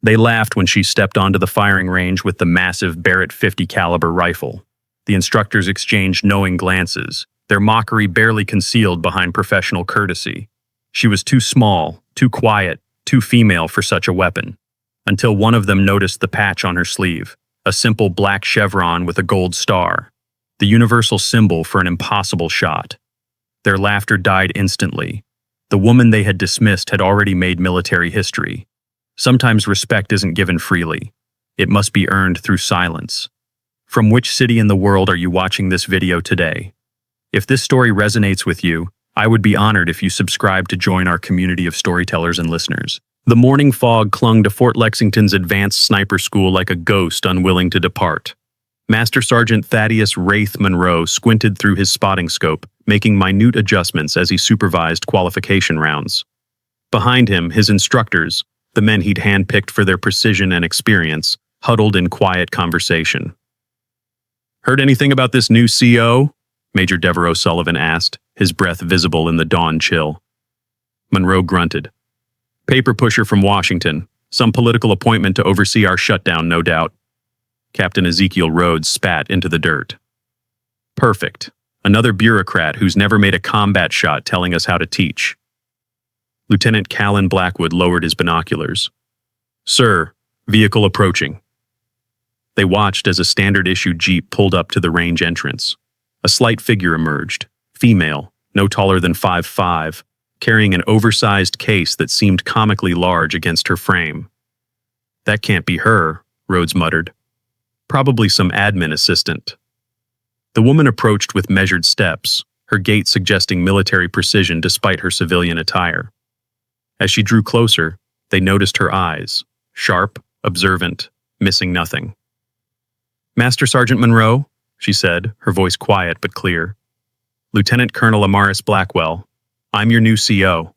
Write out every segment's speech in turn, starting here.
They laughed when she stepped onto the firing range with the massive Barrett 50 caliber rifle. The instructors exchanged knowing glances, their mockery barely concealed behind professional courtesy. She was too small, too quiet, too female for such a weapon. Until one of them noticed the patch on her sleeve, a simple black chevron with a gold star, the universal symbol for an impossible shot. Their laughter died instantly. The woman they had dismissed had already made military history. Sometimes respect isn't given freely. It must be earned through silence. From which city in the world are you watching this video today? If this story resonates with you, I would be honored if you subscribe to join our community of storytellers and listeners. The morning fog clung to Fort Lexington's advanced sniper school like a ghost unwilling to depart. Master Sergeant Thaddeus Wraith Monroe squinted through his spotting scope, making minute adjustments as he supervised qualification rounds. Behind him, his instructors, the men he'd handpicked for their precision and experience, huddled in quiet conversation. "Heard anything about this new CO?" Major Devereaux Sullivan asked, his breath visible in the dawn chill. Monroe grunted. "Paper pusher from Washington. Some political appointment to oversee our shutdown, no doubt." Captain Ezekiel Rhodes spat into the dirt. "Perfect. Another bureaucrat who's never made a combat shot telling us how to teach." Lieutenant Callan Blackwood lowered his binoculars. "Sir, vehicle approaching." They watched as a standard-issue jeep pulled up to the range entrance. A slight figure emerged, female, no taller than 5'5", carrying an oversized case that seemed comically large against her frame. "That can't be her," Rhodes muttered. "Probably some admin assistant." The woman approached with measured steps, her gait suggesting military precision despite her civilian attire. As she drew closer, they noticed her eyes, sharp, observant, missing nothing. "Master Sergeant Monroe," she said, her voice quiet but clear. "Lieutenant Colonel Amaris Blackwell, I'm your new CO."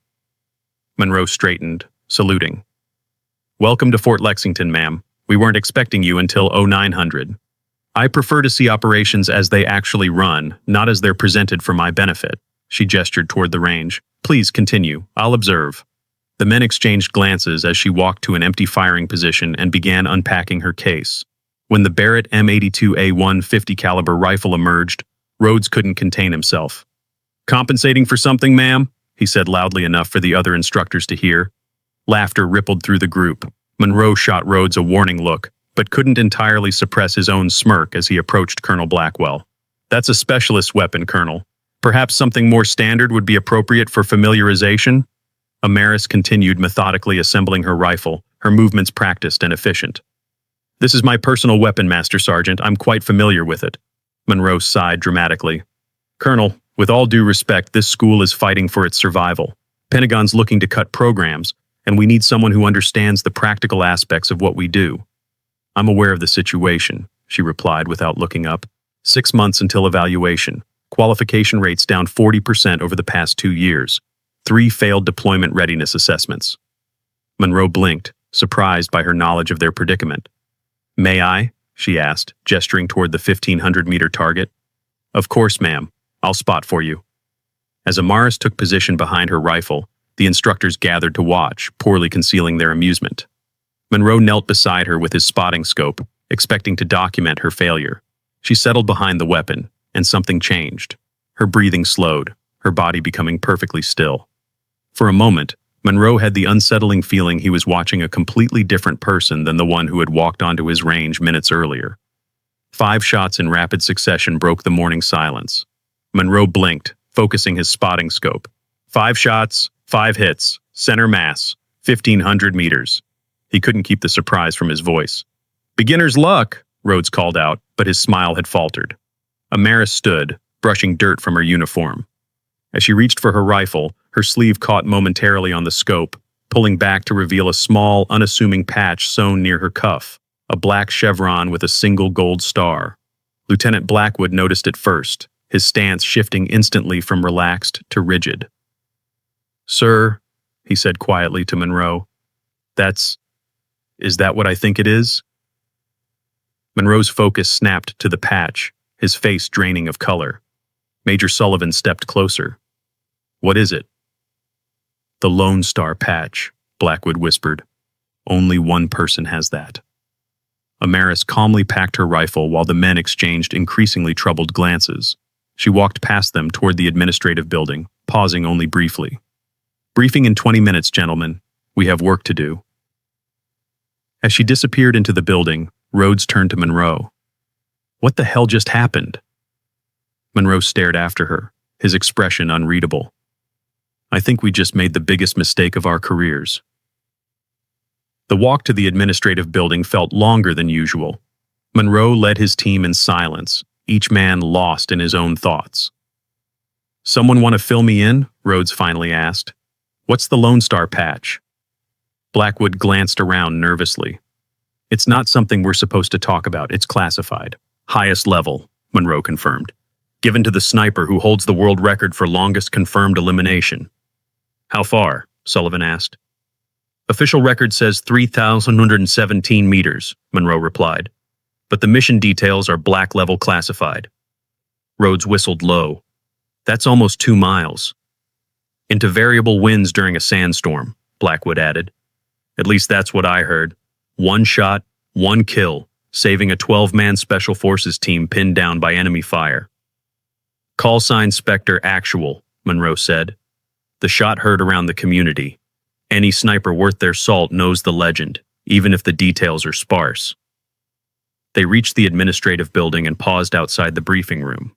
Monroe straightened, saluting. "Welcome to Fort Lexington, ma'am. We weren't expecting you until 0900. I prefer to see operations as they actually run, not as they're presented for my benefit." She gestured toward the range. "Please continue. I'll observe." The men exchanged glances as she walked to an empty firing position and began unpacking her case. When the Barrett M82A1 50 caliber rifle emerged, Rhodes couldn't contain himself. "Compensating for something, ma'am?" he said loudly enough for the other instructors to hear. Laughter rippled through the group. Monroe shot Rhodes a warning look, but couldn't entirely suppress his own smirk as he approached Colonel Blackwell. "That's a specialist weapon, Colonel. Perhaps something more standard would be appropriate for familiarization?" Amaris continued methodically assembling her rifle, her movements practiced and efficient. "This is my personal weapon, Master Sergeant. I'm quite familiar with it." Monroe sighed dramatically. "Colonel, with all due respect, this school is fighting for its survival. Pentagon's looking to cut programs, and we need someone who understands the practical aspects of what we do." "I'm aware of the situation," she replied without looking up. 6 months until evaluation. Qualification rates down 40% over the past 2 years. 3 failed deployment readiness assessments. Monroe blinked, surprised by her knowledge of their predicament. "May I?" she asked, gesturing toward the 1,500-meter target. "Of course, ma'am. I'll spot for you." As Amaris took position behind her rifle, the instructors gathered to watch, poorly concealing their amusement. Monroe knelt beside her with his spotting scope, expecting to document her failure. She settled behind the weapon, and something changed. Her breathing slowed, her body becoming perfectly still. For a moment, Monroe had the unsettling feeling he was watching a completely different person than the one who had walked onto his range minutes earlier. 5 shots in rapid succession broke the morning silence. Monroe blinked, focusing his spotting scope. 5 shots, 5 hits, center mass, 1,500 meters. He couldn't keep the surprise from his voice. "Beginner's luck," Rhodes called out, but his smile had faltered. Amaris stood, brushing dirt from her uniform. As she reached for her rifle, her sleeve caught momentarily on the scope, pulling back to reveal a small, unassuming patch sewn near her cuff, a black chevron with a single gold star. Lieutenant Blackwood noticed it first, his stance shifting instantly from relaxed to rigid. "Sir," he said quietly to Monroe, is that what I think it is?" Monroe's focus snapped to the patch, his face draining of color. Major Sullivan stepped closer. "What is it?" "The Lone Star patch," Blackwood whispered. Only one person has that. Amaris calmly packed her rifle while the men exchanged increasingly troubled glances. She walked past them toward the administrative building, pausing only briefly. "Briefing in 20 minutes, gentlemen. We have work to do." As she disappeared into the building, Rhodes turned to Monroe. "What the hell just happened?" Monroe stared after her, his expression unreadable. "I think we just made the biggest mistake of our careers." The walk to the administrative building felt longer than usual. Monroe led his team in silence, each man lost in his own thoughts. "Someone want to fill me in?" Rhodes finally asked. "What's the Lone Star patch?" Blackwood glanced around nervously. "It's not something we're supposed to talk about. It's classified." "Highest level," Monroe confirmed. "Given to the sniper who holds the world record for longest confirmed elimination." "How far?" Sullivan asked. "Official record says 3,117 meters, Monroe replied. "But the mission details are black level classified." Rhodes whistled low. "That's almost 2 miles. Into variable winds during a sandstorm," Blackwood added. "At least that's what I heard. 1 shot, 1 kill, saving a 12-man Special Forces team pinned down by enemy fire." "Call sign Spectre Actual," Monroe said. "The shot heard around the community. Any sniper worth their salt knows the legend, even if the details are sparse." They reached the administrative building and paused outside the briefing room.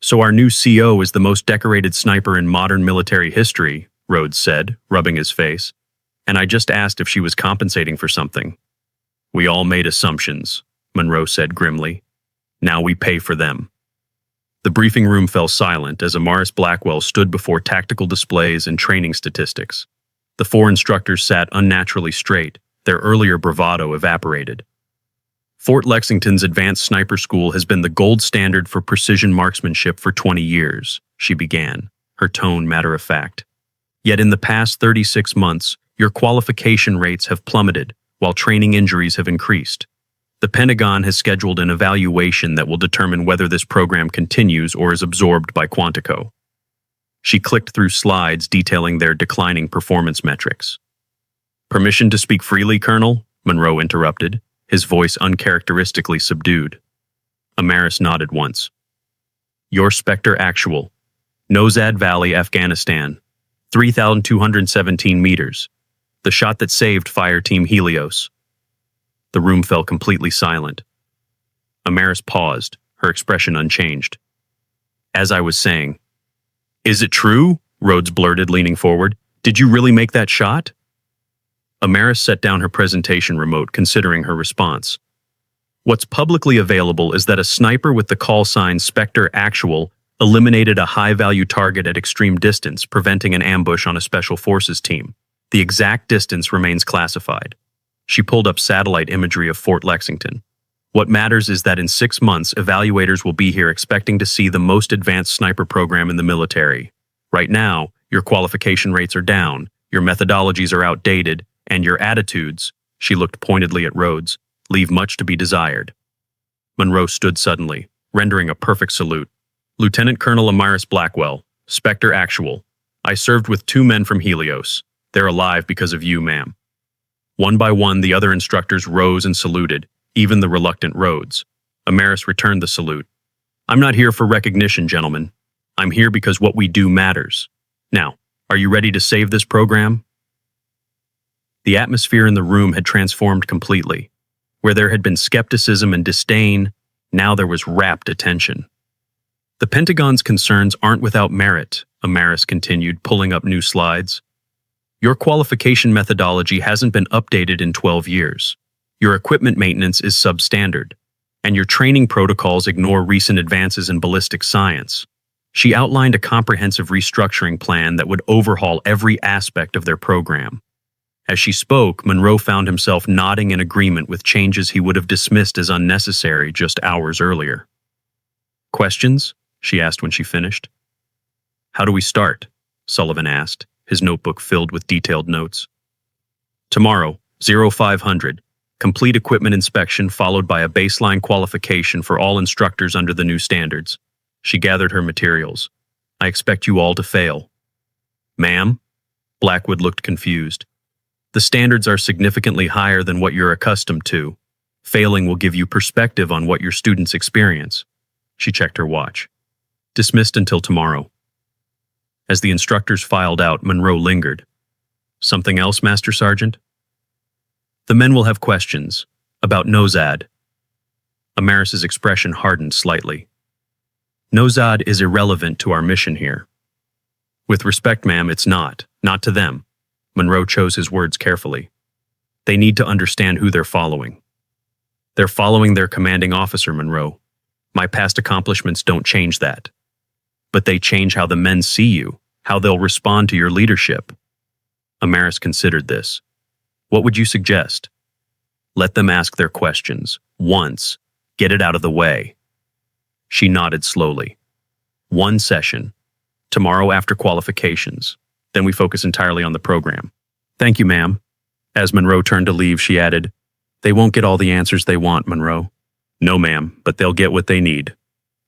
"So our new CO is the most decorated sniper in modern military history," Rhodes said, rubbing his face. "And I just asked if she was compensating for something." "We all made assumptions," Monroe said grimly. "Now we pay for them." The briefing room fell silent as Amaris Blackwell stood before tactical displays and training statistics. The 4 instructors sat unnaturally straight, their earlier bravado evaporated. "Fort Lexington's Advanced Sniper School has been the gold standard for precision marksmanship for 20 years, she began, her tone matter-of-fact. "Yet in the past 36 months, your qualification rates have plummeted, while training injuries have increased. The Pentagon has scheduled an evaluation that will determine whether this program continues or is absorbed by Quantico." She clicked through slides detailing their declining performance metrics. "Permission to speak freely, Colonel?" Monroe interrupted, his voice uncharacteristically subdued. Amaris nodded once. "Your Spectre Actual. Nozad Valley, Afghanistan. 3,217 meters. The shot that saved Fire Team Helios." The room fell completely silent. Amaris paused, her expression unchanged. "As I was saying." "Is it true?" Rhodes blurted, leaning forward. "Did you really make that shot?" Amaris set down her presentation remote, considering her response. "What's publicly available is that a sniper with the call sign Spectre Actual eliminated a high-value target at extreme distance, preventing an ambush on a Special Forces team. The exact distance remains classified." She pulled up satellite imagery of Fort Lexington. "What matters is that in 6 months, evaluators will be here expecting to see the most advanced sniper program in the military. Right now, your qualification rates are down, your methodologies are outdated, and your attitudes," she looked pointedly at Rhodes, "leave much to be desired." Monroe stood suddenly, rendering a perfect salute. "Lieutenant Colonel Amaris Blackwell, Spectre Actual. I served with 2 men from Helios. They're alive because of you, ma'am." One by one, the other instructors rose and saluted, even the reluctant Rhodes. Amaris returned the salute. "I'm not here for recognition, gentlemen. I'm here because what we do matters. Now, are you ready to save this program?" The atmosphere in the room had transformed completely. Where there had been skepticism and disdain, now there was rapt attention. "The Pentagon's concerns aren't without merit," Amaris continued, pulling up new slides. "Your qualification methodology hasn't been updated in 12 years. Your equipment maintenance is substandard, and your training protocols ignore recent advances in ballistic science." She outlined a comprehensive restructuring plan that would overhaul every aspect of their program. As she spoke, Monroe found himself nodding in agreement with changes he would have dismissed as unnecessary just hours earlier. "Questions?" she asked when she finished. "How do we start?" Sullivan asked, his notebook filled with detailed notes. "Tomorrow, 0500. Complete equipment inspection followed by a baseline qualification for all instructors under the new standards." She gathered her materials. "I expect you all to fail." "Ma'am?" Blackwood looked confused. The standards are significantly higher than what you're accustomed to. Failing will give you perspective on what your students experience. She checked her watch. Dismissed until tomorrow. As the instructors filed out, Monroe lingered. Something else, Master Sergeant? The men will have questions about Nozad. Amaris's expression hardened slightly. Nozad is irrelevant to our mission here. With respect, ma'am, it's not to them. Monroe chose his words carefully. They need to understand who they're following. They're following their commanding officer, Monroe. My past accomplishments don't change that. But they change how the men see you, how they'll respond to your leadership. Amaris considered this. What would you suggest? Let them ask their questions. Once. Get it out of the way. She nodded slowly. One session. Tomorrow after qualifications. Then we focus entirely on the program. Thank you, ma'am. As Monroe turned to leave, she added, They won't get all the answers they want, Monroe. No, ma'am, but they'll get what they need.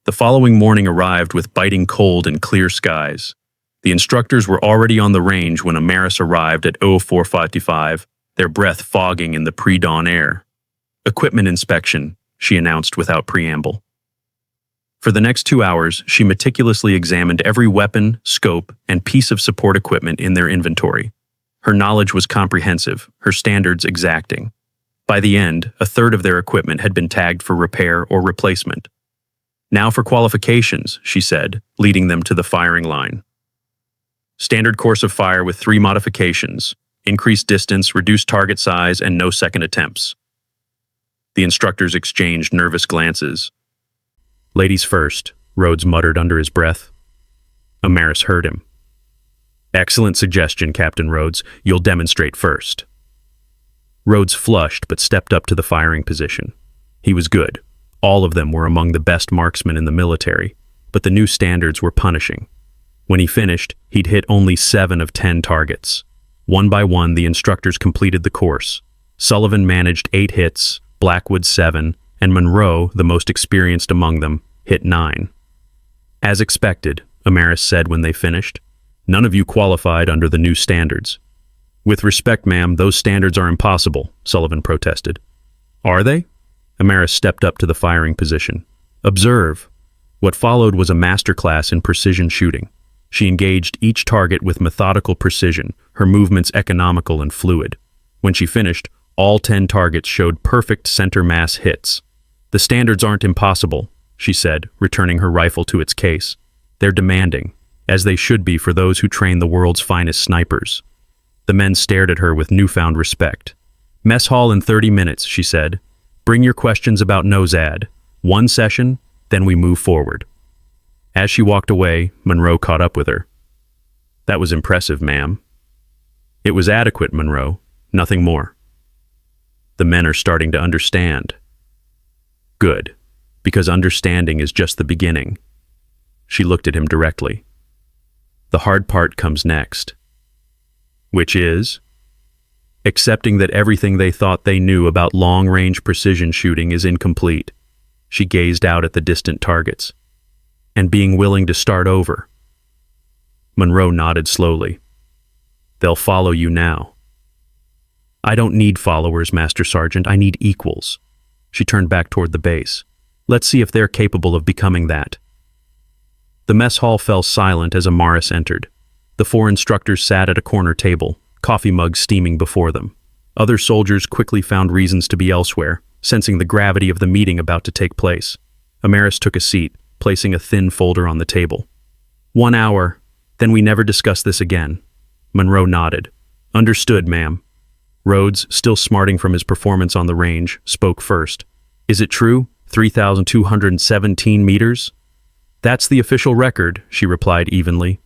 The following morning arrived with biting cold and clear skies. The instructors were already on the range when Amaris arrived at 04:55, their breath fogging in the pre-dawn air. Equipment inspection, she announced without preamble. For the next 2 hours, she meticulously examined every weapon, scope, and piece of support equipment in their inventory. Her knowledge was comprehensive, her standards exacting. By the end, a third of their equipment had been tagged for repair or replacement. Now for qualifications, she said, leading them to the firing line. Standard course of fire with 3 modifications: increased distance, reduced target size, and no second attempts. The instructors exchanged nervous glances. Ladies first, Rhodes muttered under his breath. Amaris heard him. Excellent suggestion, Captain Rhodes. You'll demonstrate first. Rhodes flushed but stepped up to the firing position. He was good. All of them were among the best marksmen in the military, but the new standards were punishing. When he finished, he'd hit only 7 of 10 targets. One by one, the instructors completed the course. Sullivan managed 8 hits, Blackwood 7, and Monroe, the most experienced among them, hit 9. As expected, Amaris said when they finished, none of you qualified under the new standards. With respect, ma'am, those standards are impossible, Sullivan protested. Are they? Amaris stepped up to the firing position. Observe. What followed was a masterclass in precision shooting. She engaged each target with methodical precision, her movements economical and fluid. When she finished, all 10 targets showed perfect center mass hits. The standards aren't impossible, she said, returning her rifle to its case. They're demanding, as they should be for those who train the world's finest snipers. The men stared at her with newfound respect. Mess hall in 30 minutes, she said. Bring your questions about Nozad. 1 session, then we move forward. As she walked away, Monroe caught up with her. That was impressive, ma'am. It was adequate, Monroe. Nothing more. The men are starting to understand. Good, because understanding is just the beginning. She looked at him directly. The hard part comes next. Which is? Accepting that everything they thought they knew about long-range precision shooting is incomplete. She gazed out at the distant targets. And being willing to start over. Monroe nodded slowly. They'll follow you now. I don't need followers, Master Sergeant. I need equals. She turned back toward the base. Let's see if they're capable of becoming that. The mess hall fell silent as Amaris entered. The 4 instructors sat at a corner table, coffee mugs steaming before them. Other soldiers quickly found reasons to be elsewhere, sensing the gravity of the meeting about to take place. Amaris took a seat, placing a thin folder on the table. 1 hour, then we never discuss this again. Monroe nodded. Understood, ma'am. Rhodes, still smarting from his performance on the range, spoke first. Is it true? 3,217 meters? That's the official record, she replied evenly.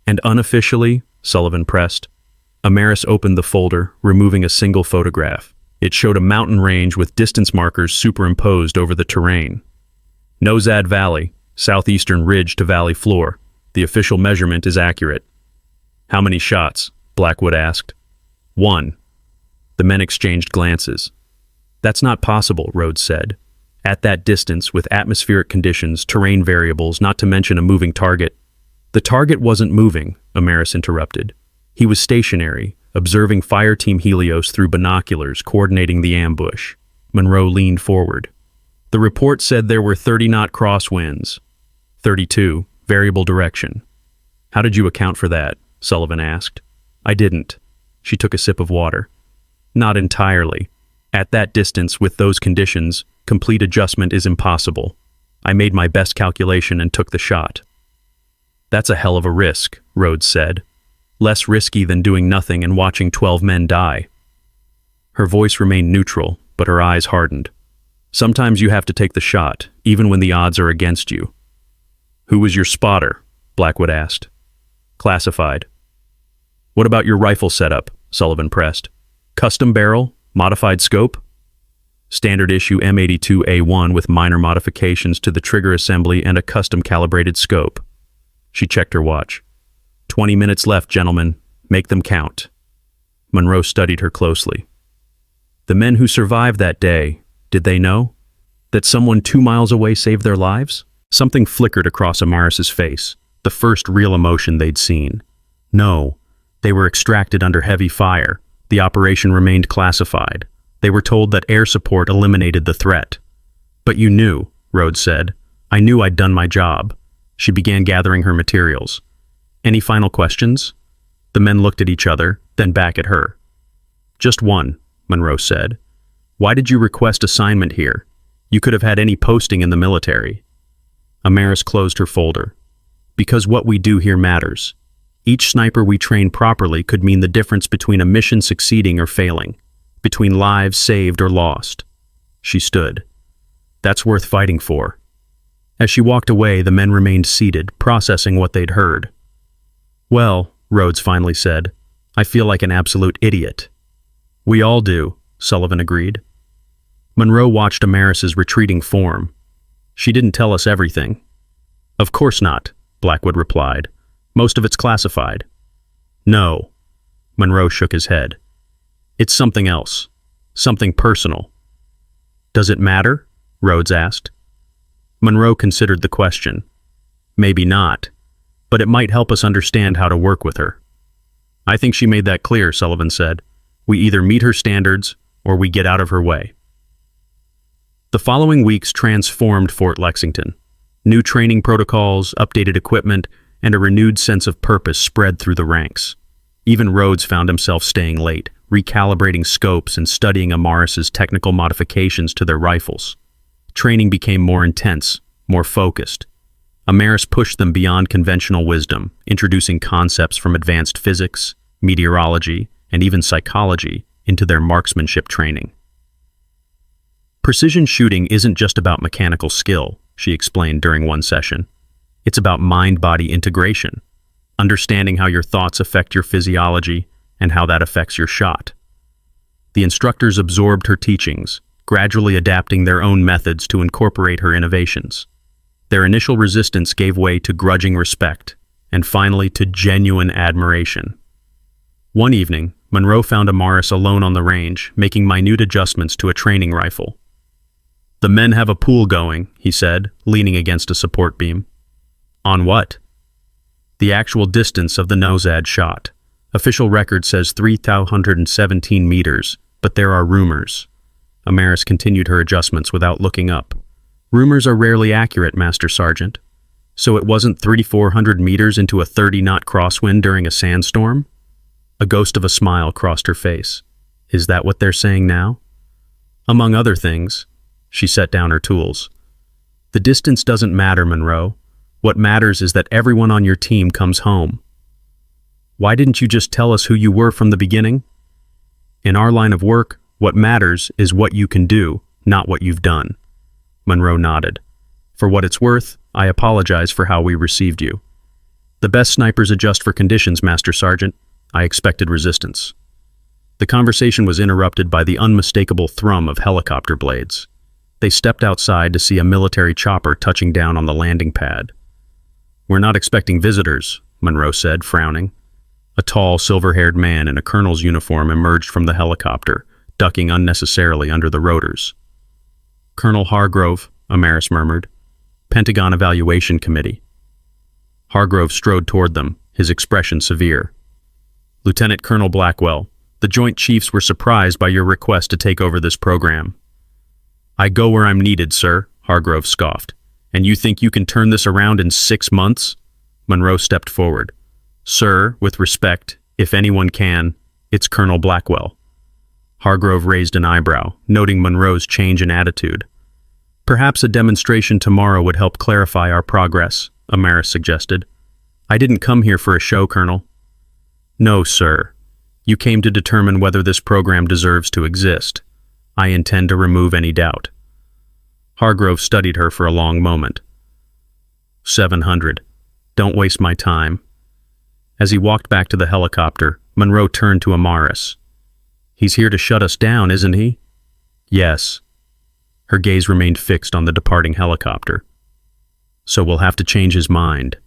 And unofficially? Sullivan pressed. Amaris opened the folder, removing a single photograph. It showed a mountain range with distance markers superimposed over the terrain. Nozad Valley, southeastern ridge to valley floor. The official measurement is accurate. How many shots? Blackwood asked. 1. The men exchanged glances. That's not possible, Rhodes said. At that distance, with atmospheric conditions, terrain variables, not to mention a moving target. The target wasn't moving, Amaris interrupted. He was stationary, observing Fireteam Helios through binoculars, coordinating the ambush. Monroe leaned forward. The report said there were 30-knot crosswinds. 32, variable direction. How did you account for that? Sullivan asked. I didn't. She took a sip of water. Not entirely. At that distance, with those conditions, complete adjustment is impossible. I made my best calculation and took the shot. That's a hell of a risk, Rhodes said. Less risky than doing nothing and watching 12 men die. Her voice remained neutral, but her eyes hardened. Sometimes you have to take the shot, even when the odds are against you. Who was your spotter? Blackwood asked. Classified. What about your rifle setup? Sullivan pressed. Custom barrel? Modified scope? Standard issue M82A1 with minor modifications to the trigger assembly and a custom calibrated scope. She checked her watch. 20 minutes left, gentlemen. Make them count. Monroe studied her closely. The men who survived that day, did they know? That someone 2 miles away saved their lives? Something flickered across Amaris's face, the first real emotion they'd seen. No, they were extracted under heavy fire. The operation remained classified. They were told that air support eliminated the threat. But you knew, Rhodes said. I knew I'd done my job. She began gathering her materials. Any final questions? The men looked at each other, then back at her. Just one, Monroe said. Why did you request assignment here? You could have had any posting in the military. Amaris closed her folder. Because what we do here matters. Each sniper we train properly could mean the difference between a mission succeeding or failing, between lives saved or lost. She stood. That's worth fighting for. As she walked away, the men remained seated, processing what they'd heard. Well, Rhodes finally said, I feel like an absolute idiot. We all do, Sullivan agreed. Monroe watched Amaris's retreating form. She didn't tell us everything. Of course not, Blackwood replied. Most of it's classified. No. Monroe shook his head. It's something else. Something personal. Does it matter? Rhodes asked. Monroe considered the question. Maybe not, but it might help us understand how to work with her. I think she made that clear, Sullivan said. We either meet her standards or we get out of her way. The following weeks transformed Fort Lexington. New training protocols, updated equipment, and a renewed sense of purpose spread through the ranks. Even Rhodes found himself staying late, recalibrating scopes and studying Amaris's technical modifications to their rifles. Training became more intense, more focused. Amaris pushed them beyond conventional wisdom, introducing concepts from advanced physics, meteorology, and even psychology into their marksmanship training. Precision shooting isn't just about mechanical skill, she explained during one session. It's about mind-body integration, understanding how your thoughts affect your physiology and how that affects your shot. The instructors absorbed her teachings, gradually adapting their own methods to incorporate her innovations. Their initial resistance gave way to grudging respect, and finally to genuine admiration. One evening, Monroe found Amaris alone on the range, making minute adjustments to a training rifle. The men have a pool going, he said, leaning against a support beam. On what? The actual distance of the Nosad shot. Official record says 3,117 meters, but there are rumors. Amaris continued her adjustments without looking up. Rumors are rarely accurate, Master Sergeant. So it wasn't 3,400 meters into a 30-knot crosswind during a sandstorm? A ghost of a smile crossed her face. Is that what they're saying now? Among other things. She set down her tools. The distance doesn't matter, Monroe. What matters is that everyone on your team comes home. Why didn't you just tell us who you were from the beginning? In our line of work, what matters is what you can do, not what you've done. Monroe nodded. For what it's worth, I apologize for how we received you. The best snipers adjust for conditions, Master Sergeant. I expected resistance. The conversation was interrupted by the unmistakable thrum of helicopter blades. They stepped outside to see a military chopper touching down on the landing pad. We're not expecting visitors, Monroe said, frowning. A tall, silver-haired man in a colonel's uniform emerged from the helicopter, ducking unnecessarily under the rotors. Colonel Hargrove, Amaris murmured. Pentagon Evaluation Committee. Hargrove strode toward them, his expression severe. Lieutenant Colonel Blackwell, the Joint Chiefs were surprised by your request to take over this program. I go where I'm needed, sir, Hargrove scoffed. And you think you can turn this around in 6 months? Monroe stepped forward. Sir, with respect, if anyone can, it's Colonel Blackwell. Hargrove raised an eyebrow, noting Monroe's change in attitude. Perhaps a demonstration tomorrow would help clarify our progress, Amaris suggested. I didn't come here for a show, Colonel. No, sir. You came to determine whether this program deserves to exist. I intend to remove any doubt. Hargrove studied her for a long moment. 700. Don't waste my time. As he walked back to the helicopter, Monroe turned to Amaris. He's here to shut us down, isn't he? Yes. Her gaze remained fixed on the departing helicopter. So we'll have to change his mind.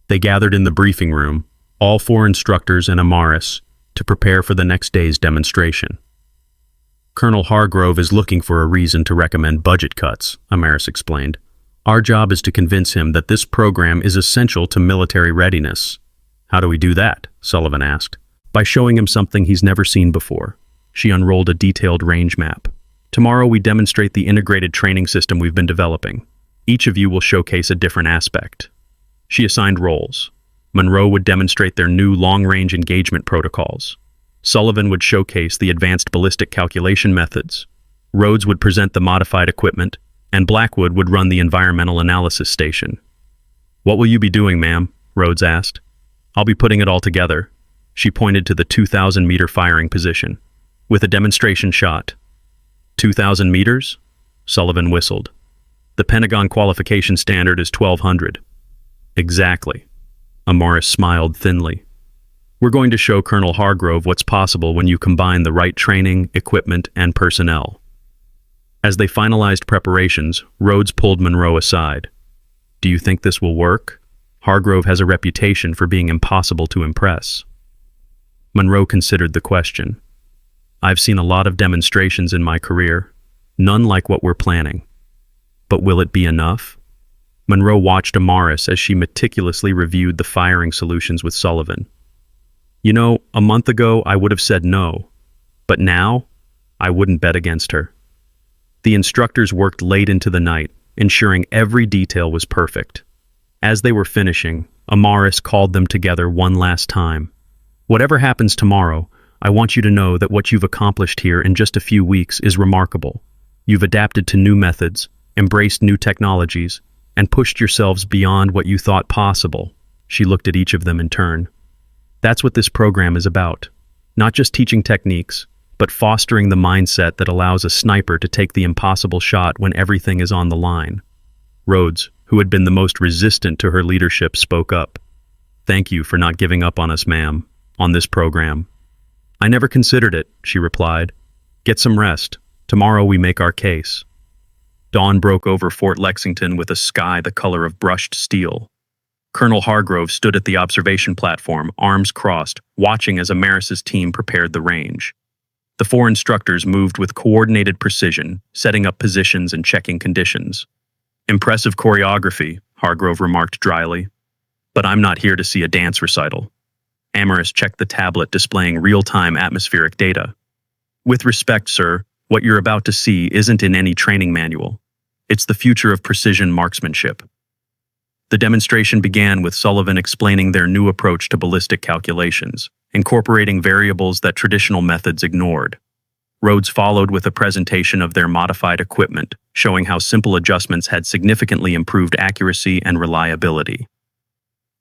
They gathered in the briefing room, all 4 instructors and Amaris, to prepare for the next day's demonstration. Colonel Hargrove is looking for a reason to recommend budget cuts, Amaris explained. Our job is to convince him that this program is essential to military readiness. How do we do that? Sullivan asked. By showing him something he's never seen before. She unrolled a detailed range map. Tomorrow we demonstrate the integrated training system we've been developing. Each of you will showcase a different aspect. She assigned roles. Monroe would demonstrate their new long-range engagement protocols. Sullivan would showcase the advanced ballistic calculation methods. Rhodes would present the modified equipment, and Blackwood would run the environmental analysis station. What will you be doing, ma'am? Rhodes asked. I'll be putting it all together. She pointed to the 2,000-meter firing position, with a demonstration shot. 2,000 meters? Sullivan whistled. The Pentagon qualification standard is 1,200. Exactly. Amaris smiled thinly. We're going to show Colonel Hargrove what's possible when you combine the right training, equipment, and personnel. As they finalized preparations, Rhodes pulled Monroe aside. Do you think this will work? Hargrove has a reputation for being impossible to impress. Monroe considered the question. I've seen a lot of demonstrations in my career, none like what we're planning. But will it be enough? Monroe watched Amaris as she meticulously reviewed the firing solutions with Sullivan. You know, a month ago I would have said no, but now I wouldn't bet against her. The instructors worked late into the night, ensuring every detail was perfect. As they were finishing, Amaris called them together one last time. Whatever happens tomorrow, I want you to know that what you've accomplished here in just a few weeks is remarkable. You've adapted to new methods, embraced new technologies, and pushed yourselves beyond what you thought possible. She looked at each of them in turn. That's what this program is about. Not just teaching techniques, but fostering the mindset that allows a sniper to take the impossible shot when everything is on the line. Rhodes, who had been the most resistant to her leadership, spoke up. Thank you for not giving up on us, ma'am, on this program. I never considered it, she replied. Get some rest. Tomorrow we make our case. Dawn broke over Fort Lexington with a sky the color of brushed steel. Colonel Hargrove stood at the observation platform, arms crossed, watching as Amaris's team prepared the range. The 4 instructors moved with coordinated precision, setting up positions and checking conditions. Impressive choreography, Hargrove remarked dryly. But I'm not here to see a dance recital. Amaris checked the tablet displaying real-time atmospheric data. With respect, sir, what you're about to see isn't in any training manual. It's the future of precision marksmanship. The demonstration began with Sullivan explaining their new approach to ballistic calculations, incorporating variables that traditional methods ignored. Rhodes followed with a presentation of their modified equipment, showing how simple adjustments had significantly improved accuracy and reliability.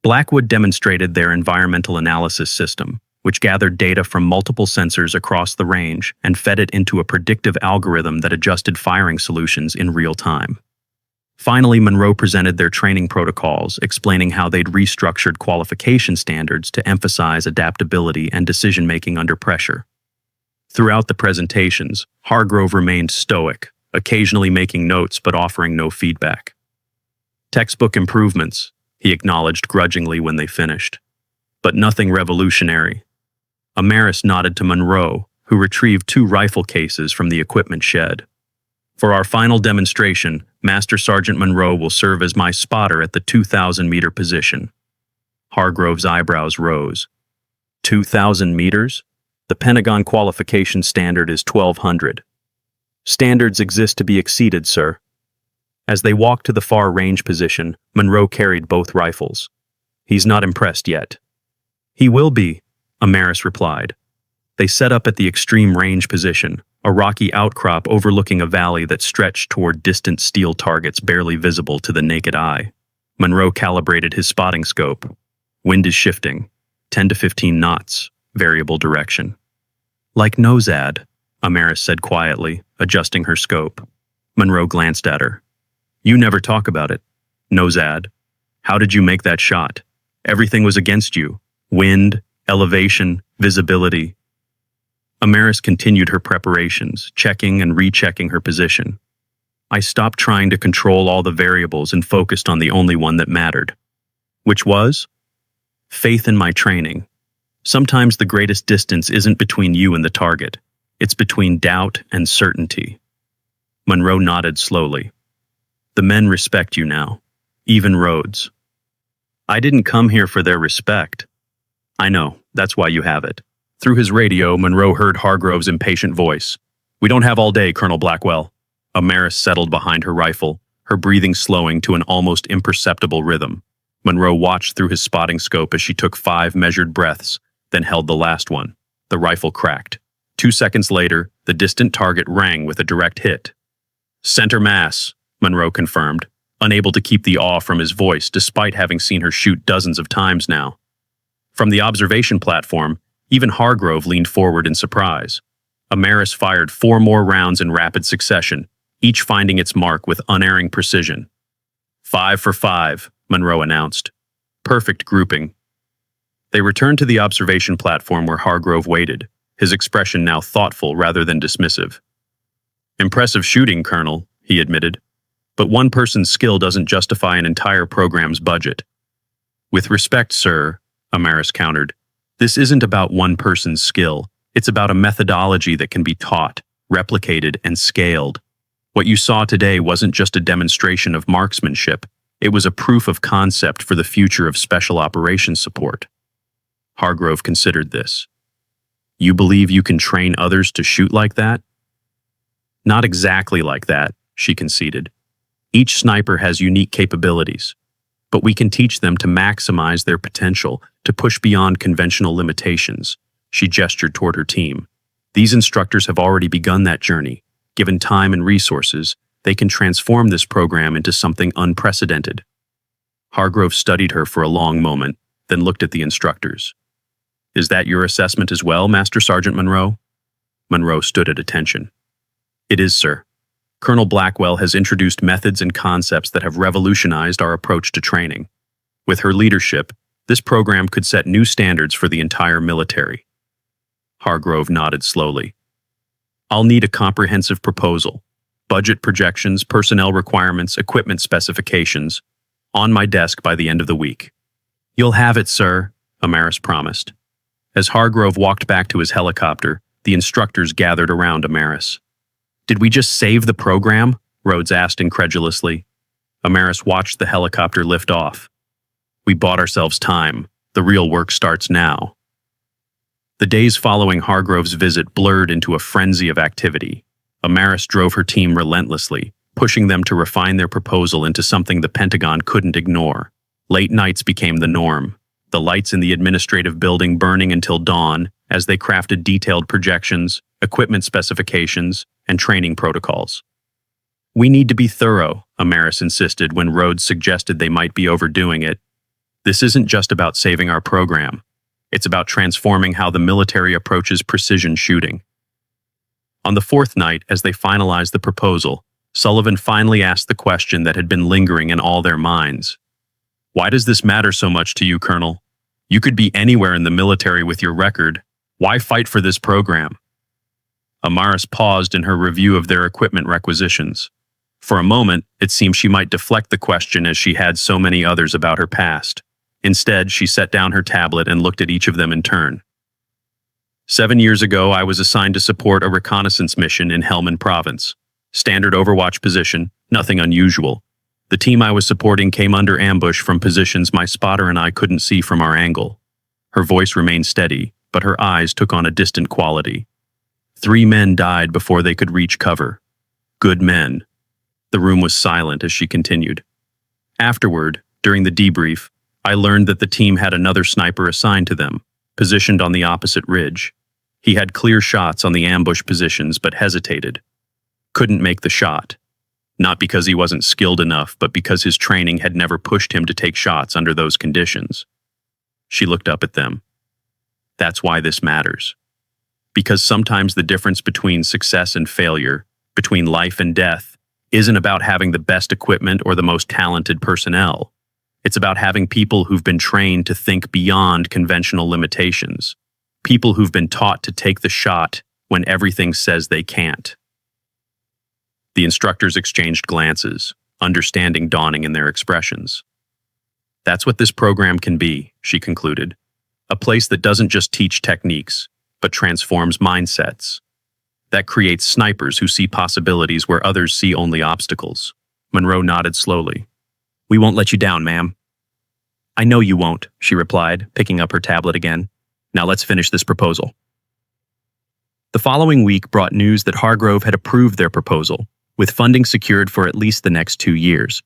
Blackwood demonstrated their environmental analysis system, which gathered data from multiple sensors across the range and fed it into a predictive algorithm that adjusted firing solutions in real time. Finally, Monroe presented their training protocols, explaining how they'd restructured qualification standards to emphasize adaptability and decision-making under pressure. Throughout the presentations, Hargrove remained stoic, occasionally making notes but offering no feedback. Textbook improvements, he acknowledged grudgingly when they finished. But nothing revolutionary. Amaris nodded to Monroe, who retrieved 2 rifle cases from the equipment shed. For our final demonstration, Master Sergeant Monroe will serve as my spotter at the 2,000-meter position. Hargrove's eyebrows rose. 2,000 meters? The Pentagon qualification standard is 1,200. Standards exist to be exceeded, sir. As they walked to the far range position, Monroe carried both rifles. He's not impressed yet. He will be, Amaris replied. They set up at the extreme range position, a rocky outcrop overlooking a valley that stretched toward distant steel targets barely visible to the naked eye. Monroe calibrated his spotting scope. Wind is shifting, 10 to 15 knots, variable direction. Like Nosad, Amaris said quietly, adjusting her scope. Monroe glanced at her. You never talk about it. Nosad. How did you make that shot? Everything was against you. Wind, elevation, visibility. Amaris continued her preparations, checking and rechecking her position. I stopped trying to control all the variables and focused on the only one that mattered. Which was? Faith in my training. Sometimes the greatest distance isn't between you and the target. It's between doubt and certainty. Monroe nodded slowly. The men respect you now, even Rhodes. I didn't come here for their respect. I know, that's why you have it. Through his radio, Monroe heard Hargrove's impatient voice. We don't have all day, Colonel Blackwell. Amaris settled behind her rifle, her breathing slowing to an almost imperceptible rhythm. Monroe watched through his spotting scope as she took 5 measured breaths, then held the last one. The rifle cracked. 2 seconds later, the distant target rang with a direct hit. Center mass, Monroe confirmed, unable to keep the awe from his voice despite having seen her shoot dozens of times now. From the observation platform, even Hargrove leaned forward in surprise. Amaris fired 4 more rounds in rapid succession, each finding its mark with unerring precision. 5 for 5, Monroe announced. Perfect grouping. They returned to the observation platform where Hargrove waited, his expression now thoughtful rather than dismissive. Impressive shooting, Colonel, he admitted. But one person's skill doesn't justify an entire program's budget. With respect, sir, Amaris countered, this isn't about one person's skill. It's about a methodology that can be taught, replicated, and scaled. What you saw today wasn't just a demonstration of marksmanship. It was a proof of concept for the future of special operations support. Hargrove considered this. You believe you can train others to shoot like that? Not exactly like that, she conceded. Each sniper has unique capabilities, but we can teach them to maximize their potential, to push beyond conventional limitations. She gestured toward her team. These instructors have already begun that journey. Given time and resources, they can transform this program into something unprecedented. Hargrove studied her for a long moment, then looked at the instructors. Is that your assessment as well, Master Sergeant Monroe? Monroe stood at attention. It is, sir. Colonel Blackwell has introduced methods and concepts that have revolutionized our approach to training. With her leadership, this program could set new standards for the entire military. Hargrove nodded slowly. I'll need a comprehensive proposal. Budget projections, personnel requirements, equipment specifications. On my desk by the end of the week. You'll have it, sir, Amaris promised. As Hargrove walked back to his helicopter, the instructors gathered around Amaris. Did we just save the program? Rhodes asked incredulously. Amaris watched the helicopter lift off. We bought ourselves time. The real work starts now. The days following Hargrove's visit blurred into a frenzy of activity. Amaris drove her team relentlessly, pushing them to refine their proposal into something the Pentagon couldn't ignore. Late nights became the norm, the lights in the administrative building burning until dawn as they crafted detailed projections, equipment specifications, and training protocols. We need to be thorough, Amaris insisted when Rhodes suggested they might be overdoing it. This isn't just about saving our program. It's about transforming how the military approaches precision shooting. On the 4th night, as they finalized the proposal, Sullivan finally asked the question that had been lingering in all their minds. Why does this matter so much to you, Colonel? You could be anywhere in the military with your record. Why fight for this program? Amaris paused in her review of their equipment requisitions. For a moment, it seemed she might deflect the question as she had so many others about her past. Instead, she set down her tablet and looked at each of them in turn. 7 years ago, I was assigned to support a reconnaissance mission in Helmand Province. Standard overwatch position, nothing unusual. The team I was supporting came under ambush from positions my spotter and I couldn't see from our angle. Her voice remained steady, but her eyes took on a distant quality. 3 men died before they could reach cover. Good men. The room was silent as she continued. Afterward, during the debrief, I learned that the team had another sniper assigned to them, positioned on the opposite ridge. He had clear shots on the ambush positions but hesitated. Couldn't make the shot. Not because he wasn't skilled enough, but because his training had never pushed him to take shots under those conditions. She looked up at them. That's why this matters. Because sometimes the difference between success and failure, between life and death, isn't about having the best equipment or the most talented personnel. It's about having people who've been trained to think beyond conventional limitations. People who've been taught to take the shot when everything says they can't. The instructors exchanged glances, understanding dawning in their expressions. That's what this program can be, she concluded. A place that doesn't just teach techniques, but transforms mindsets. That creates snipers who see possibilities where others see only obstacles. Monroe nodded slowly. We won't let you down, ma'am. I know you won't, she replied, picking up her tablet again. Now let's finish this proposal. The following week brought news that Hargrove had approved their proposal, with funding secured for at least the next 2 years.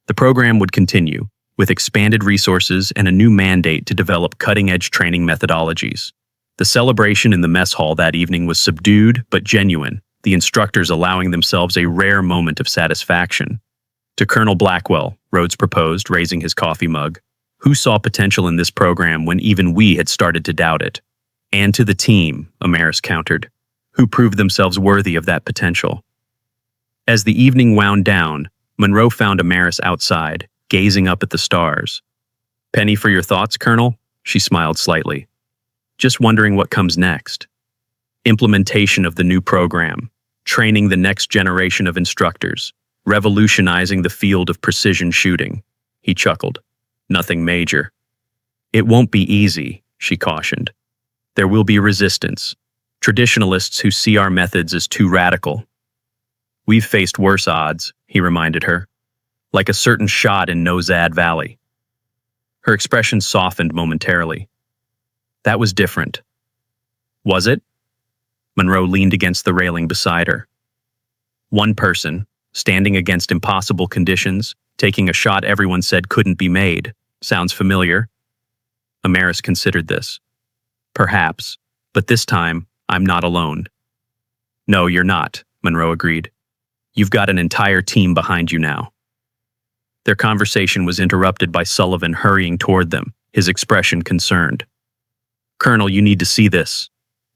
The program would continue, with expanded resources and a new mandate to develop cutting-edge training methodologies. The celebration in the mess hall that evening was subdued but genuine, the instructors allowing themselves a rare moment of satisfaction. To Colonel Blackwell, Rhodes proposed, raising his coffee mug, who saw potential in this program when even we had started to doubt it. And to the team, Amaris countered, who proved themselves worthy of that potential. As the evening wound down, Monroe found Amaris outside, gazing up at the stars. Penny for your thoughts, Colonel? She smiled slightly. Just wondering what comes next. Implementation of the new program, training the next generation of instructors, revolutionizing the field of precision shooting. He chuckled. Nothing major. It won't be easy, she cautioned. There will be resistance. Traditionalists who see our methods as too radical. We've faced worse odds, he reminded her. Like a certain shot in Nozad Valley. Her expression softened momentarily. That was different. Was it? Monroe leaned against the railing beside her. One person, standing against impossible conditions, taking a shot everyone said couldn't be made. Sounds familiar? Amaris considered this. Perhaps, but this time, I'm not alone. No, you're not, Monroe agreed. You've got an entire team behind you now. Their conversation was interrupted by Sullivan hurrying toward them, his expression concerned. Colonel, you need to see this.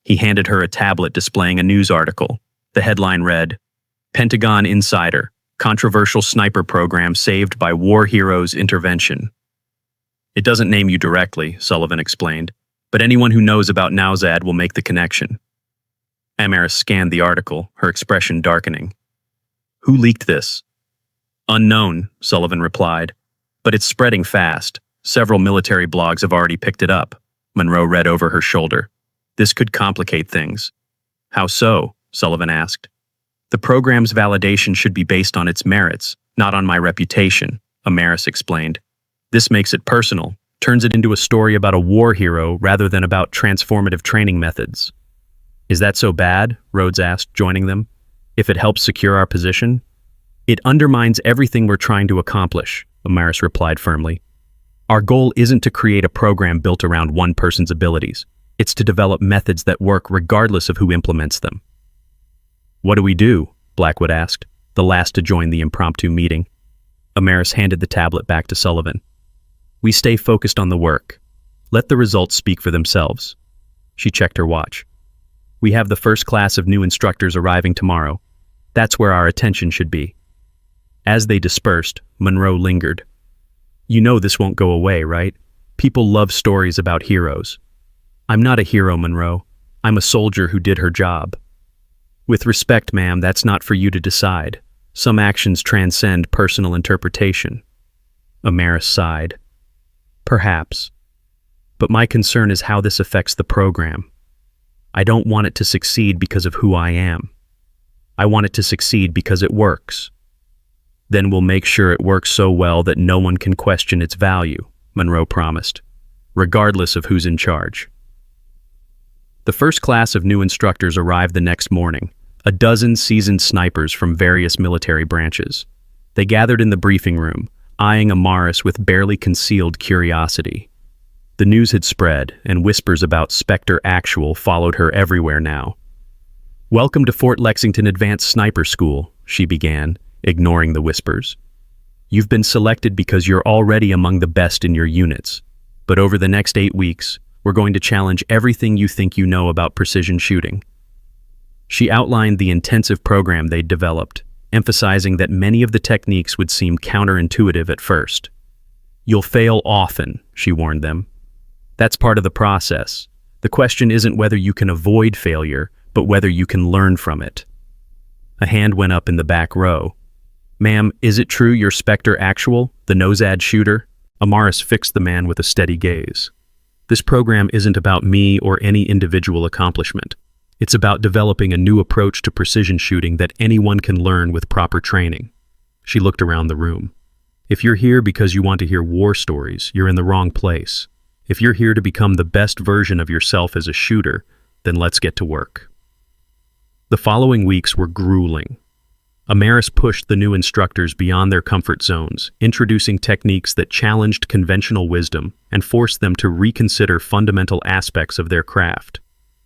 He handed her a tablet displaying a news article. The headline read, Pentagon Insider, Controversial Sniper Program Saved by War Heroes Intervention. It doesn't name you directly, Sullivan explained, but anyone who knows about Nowzad will make the connection. Amaris scanned the article, her expression darkening. Who leaked this? Unknown, Sullivan replied, but it's spreading fast. Several military blogs have already picked it up. Monroe read over her shoulder. This could complicate things. How so? Sullivan asked. The program's validation should be based on its merits, not on my reputation, Amaris explained. This makes it personal, turns it into a story about a war hero rather than about transformative training methods. Is that so bad? Rhodes asked, joining them. If it helps secure our position? It undermines everything we're trying to accomplish, Amaris replied firmly. Our goal isn't to create a program built around one person's abilities. It's to develop methods that work regardless of who implements them. What do we do? Blackwood asked, the last to join the impromptu meeting. Amaris handed the tablet back to Sullivan. We stay focused on the work. Let the results speak for themselves. She checked her watch. We have the first class of new instructors arriving tomorrow. That's where our attention should be. As they dispersed, Monroe lingered. You know this won't go away, right? People love stories about heroes. I'm not a hero, Monroe. I'm a soldier who did her job. With respect, ma'am, that's not for you to decide. Some actions transcend personal interpretation. Amaris sighed. Perhaps. But my concern is how this affects the program. I don't want it to succeed because of who I am. I want it to succeed because it works. Then we'll make sure it works so well that no one can question its value, Monroe promised, regardless of who's in charge. The first class of new instructors arrived the next morning, a dozen seasoned snipers from various military branches. They gathered in the briefing room, eyeing Amaris with barely concealed curiosity. The news had spread, and whispers about Spectre Actual followed her everywhere now. "Welcome to Fort Lexington Advanced Sniper School," she began, ignoring the whispers. "You've been selected because you're already among the best in your units. But over the next 8 weeks, we're going to challenge everything you think you know about precision shooting." She outlined the intensive program they'd developed, emphasizing that many of the techniques would seem counterintuitive at first. "You'll fail often," she warned them. "That's part of the process. The question isn't whether you can avoid failure, but whether you can learn from it." A hand went up in the back row. "Ma'am, is it true you're Spectre Actual, the Nosad shooter?" Amaris fixed the man with a steady gaze. "This program isn't about me or any individual accomplishment. It's about developing a new approach to precision shooting that anyone can learn with proper training." She looked around the room. "If you're here because you want to hear war stories, you're in the wrong place. If you're here to become the best version of yourself as a shooter, then let's get to work." The following weeks were grueling. Amaris pushed the new instructors beyond their comfort zones, introducing techniques that challenged conventional wisdom and forced them to reconsider fundamental aspects of their craft.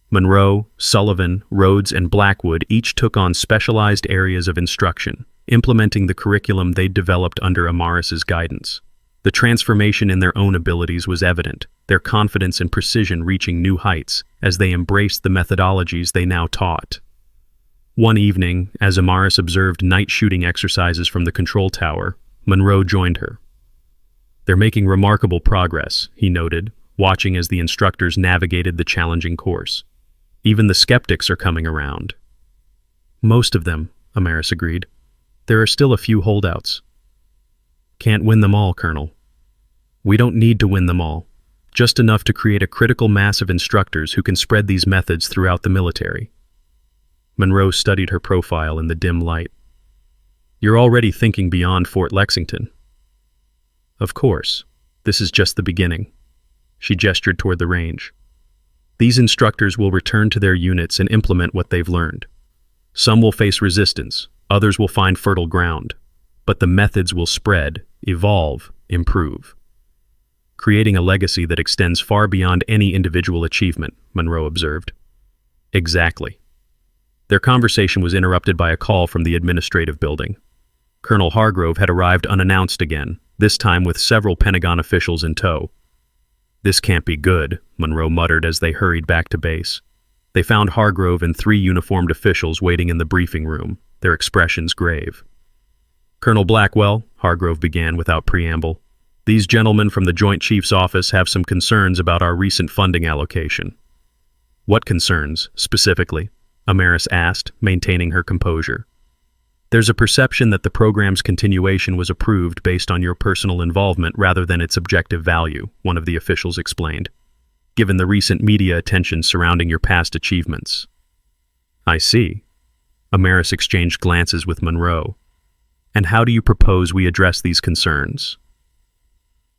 Monroe, Sullivan, Rhodes, and Blackwood each took on specialized areas of instruction, implementing the curriculum they'd developed under Amaris's guidance. The transformation in their own abilities was evident, their confidence and precision reaching new heights as they embraced the methodologies they now taught. One evening, as Amaris observed night shooting exercises from the control tower, Monroe joined her. "They're making remarkable progress," he noted, watching as the instructors navigated the challenging course. "Even the skeptics are coming around." "Most of them," Amaris agreed. "There are still a few holdouts." "Can't win them all, Colonel." "We don't need to win them all. Just enough to create a critical mass of instructors who can spread these methods throughout the military." Monroe studied her profile in the dim light. "You're already thinking beyond Fort Lexington." "Of course. This is just the beginning." She gestured toward the range. "These instructors will return to their units and implement what they've learned. Some will face resistance, others will find fertile ground, but the methods will spread, evolve, improve. Creating a legacy that extends far beyond any individual achievement," Monroe observed. "Exactly." Their conversation was interrupted by a call from the administrative building. Colonel Hargrove had arrived unannounced again, this time with several Pentagon officials in tow. "This can't be good," Monroe muttered as they hurried back to base. They found Hargrove and 3 uniformed officials waiting in the briefing room, their expressions grave. "Colonel Blackwell," Hargrove began without preamble, "these gentlemen from the Joint Chief's office have some concerns about our recent funding allocation." "What concerns, specifically?" Amaris asked, maintaining her composure. "There's a perception that the program's continuation was approved based on your personal involvement rather than its objective value," one of the officials explained, "given the recent media attention surrounding your past achievements." "I see." Amaris exchanged glances with Monroe. "And how do you propose we address these concerns?"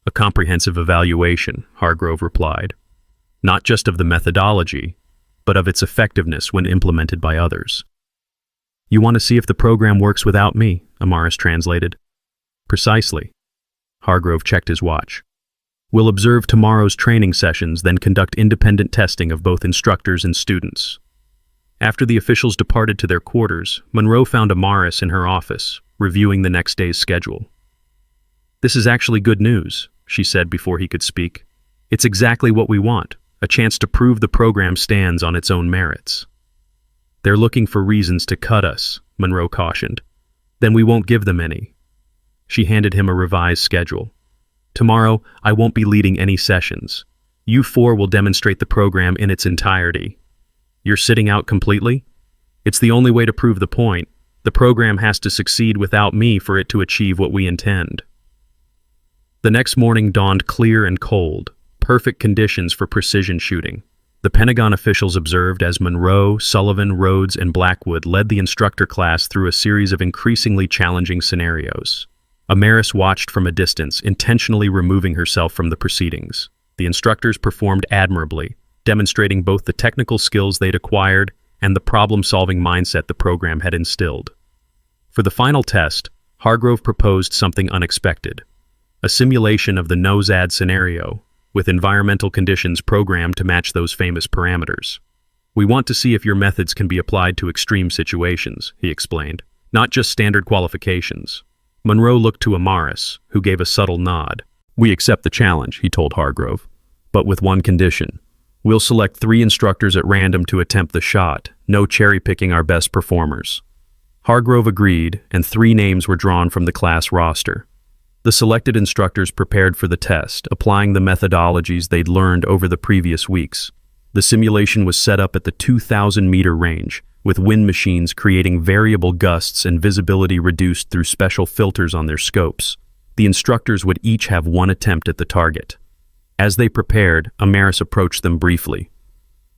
"A comprehensive evaluation," Hargrove replied. "Not just of the methodology, but of its effectiveness when implemented by others." "You want to see if the program works without me," Amaris translated. "Precisely." Hargrove checked his watch. "We'll observe tomorrow's training sessions, then conduct independent testing of both instructors and students." After the officials departed to their quarters, Monroe found Amaris in her office, reviewing the next day's schedule. "This is actually good news," she said before he could speak. "It's exactly what we want. A chance to prove the program stands on its own merits." "They're looking for reasons to cut us," Monroe cautioned. "Then we won't give them any." She handed him a revised schedule. "Tomorrow, I won't be leading any sessions. You 4 will demonstrate the program in its entirety." "You're sitting out completely?" "It's the only way to prove the point. The program has to succeed without me for it to achieve what we intend." The next morning dawned clear and cold. Perfect conditions for precision shooting. The Pentagon officials observed as Monroe, Sullivan, Rhodes, and Blackwood led the instructor class through a series of increasingly challenging scenarios. Amaris watched from a distance, intentionally removing herself from the proceedings. The instructors performed admirably, demonstrating both the technical skills they'd acquired and the problem-solving mindset the program had instilled. For the final test, Hargrove proposed something unexpected, a simulation of the NOSAD scenario, with environmental conditions programmed to match those famous parameters. "We want to see if your methods can be applied to extreme situations," he explained, "not just standard qualifications." Monroe looked to Amaris, who gave a subtle nod. "We accept the challenge," he told Hargrove, "but with one condition. We'll select 3 instructors at random to attempt the shot, no cherry-picking our best performers." Hargrove agreed, and 3 names were drawn from the class roster. The selected instructors prepared for the test, applying the methodologies they'd learned over the previous weeks. The simulation was set up at the 2,000-meter range, with wind machines creating variable gusts and visibility reduced through special filters on their scopes. The instructors would each have 1 attempt at the target. As they prepared, Amaris approached them briefly.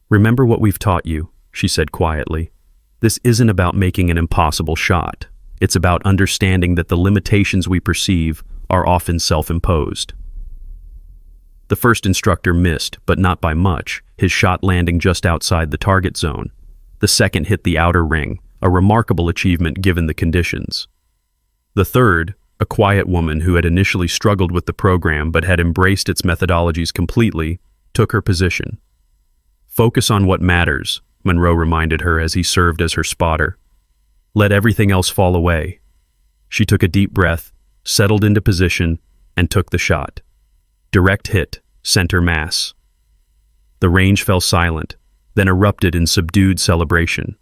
"Remember what we've taught you," she said quietly. "This isn't about making an impossible shot. It's about understanding that the limitations we perceive are often self-imposed." The first instructor missed, but not by much, his shot landing just outside the target zone. The second hit the outer ring, a remarkable achievement given the conditions. The third, a quiet woman who had initially struggled with the program but had embraced its methodologies completely, took her position. "Focus on what matters," Monroe reminded her as he served as her spotter. "Let everything else fall away." She took a deep breath, settled into position, and took the shot. Direct hit, center mass. The range fell silent, then erupted in subdued celebration.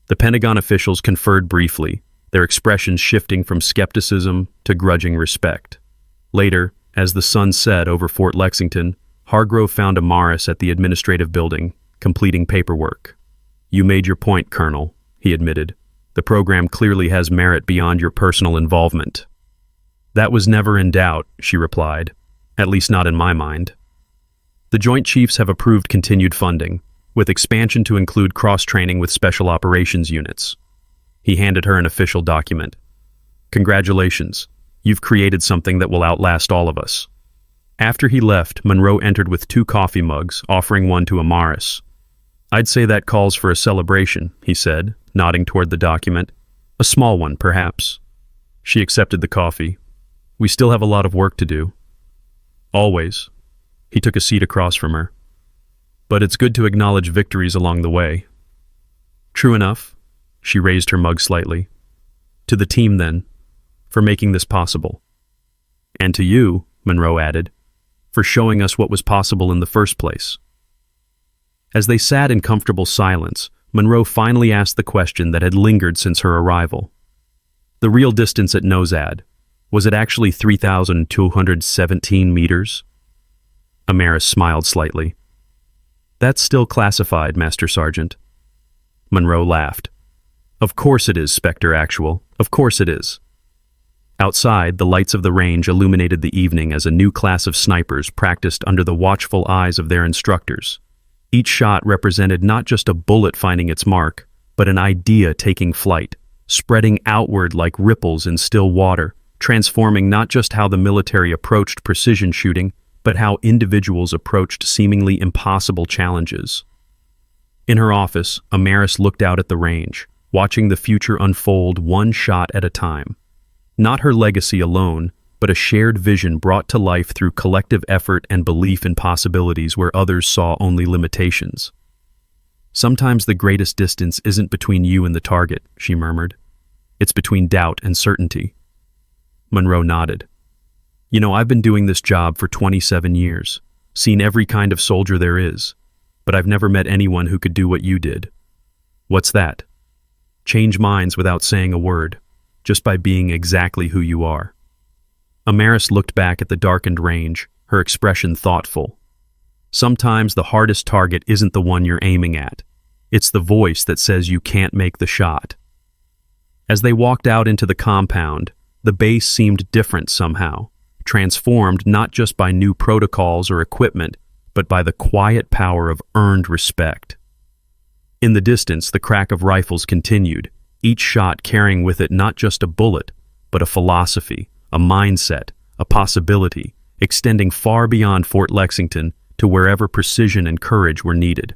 The Pentagon officials conferred briefly, their expressions shifting from skepticism to grudging respect. Later, as the sun set over Fort Lexington, Hargrove found Amaris at the administrative building, completing paperwork. "You made your point, Colonel," he admitted. "The program clearly has merit beyond your personal involvement." "That was never in doubt," she replied. "At least not in my mind." The Joint Chiefs have approved continued funding, with expansion to include cross-training with special operations units. He handed her an official document. "Congratulations. You've created something that will outlast all of us." After he left, Monroe entered with 2 coffee mugs, offering one to Amaris. "I'd say that calls for a celebration," he said, nodding toward the document. "A small one, perhaps." She accepted the coffee. "We still have a lot of work to do." "Always." He took a seat across from her. "But it's good to acknowledge victories along the way." "True enough." She raised her mug slightly. "To the team, then, for making this possible." "And to you," Monroe added, "for showing us what was possible in the first place." As they sat in comfortable silence, Monroe finally asked the question that had lingered since her arrival. "The real distance at NOSAD, was it actually 3,217 meters?" Amaris smiled slightly. "That's still classified, Master Sergeant." Monroe laughed. "Of course it is, Spectre Actual. Of course it is." Outside, the lights of the range illuminated the evening as a new class of snipers practiced under the watchful eyes of their instructors. Each shot represented not just a bullet finding its mark, but an idea taking flight, spreading outward like ripples in still water, transforming not just how the military approached precision shooting, but how individuals approached seemingly impossible challenges. In her office, Amaris looked out at the range, watching the future unfold one shot at a time. Not her legacy alone, but a shared vision brought to life through collective effort and belief in possibilities where others saw only limitations. "Sometimes the greatest distance isn't between you and the target," she murmured. "It's between doubt and certainty." Monroe nodded. "You know, I've been doing this job for 27 years, seen every kind of soldier there is, but I've never met anyone who could do what you did." "What's that?" "Change minds without saying a word, just by being exactly who you are." Amaris looked back at the darkened range, her expression thoughtful. "Sometimes the hardest target isn't the one you're aiming at. It's the voice that says you can't make the shot." As they walked out into the compound, the base seemed different somehow, transformed not just by new protocols or equipment, but by the quiet power of earned respect. In the distance, the crack of rifles continued, each shot carrying with it not just a bullet, but a philosophy, a mindset, a possibility, extending far beyond Fort Lexington to wherever precision and courage were needed.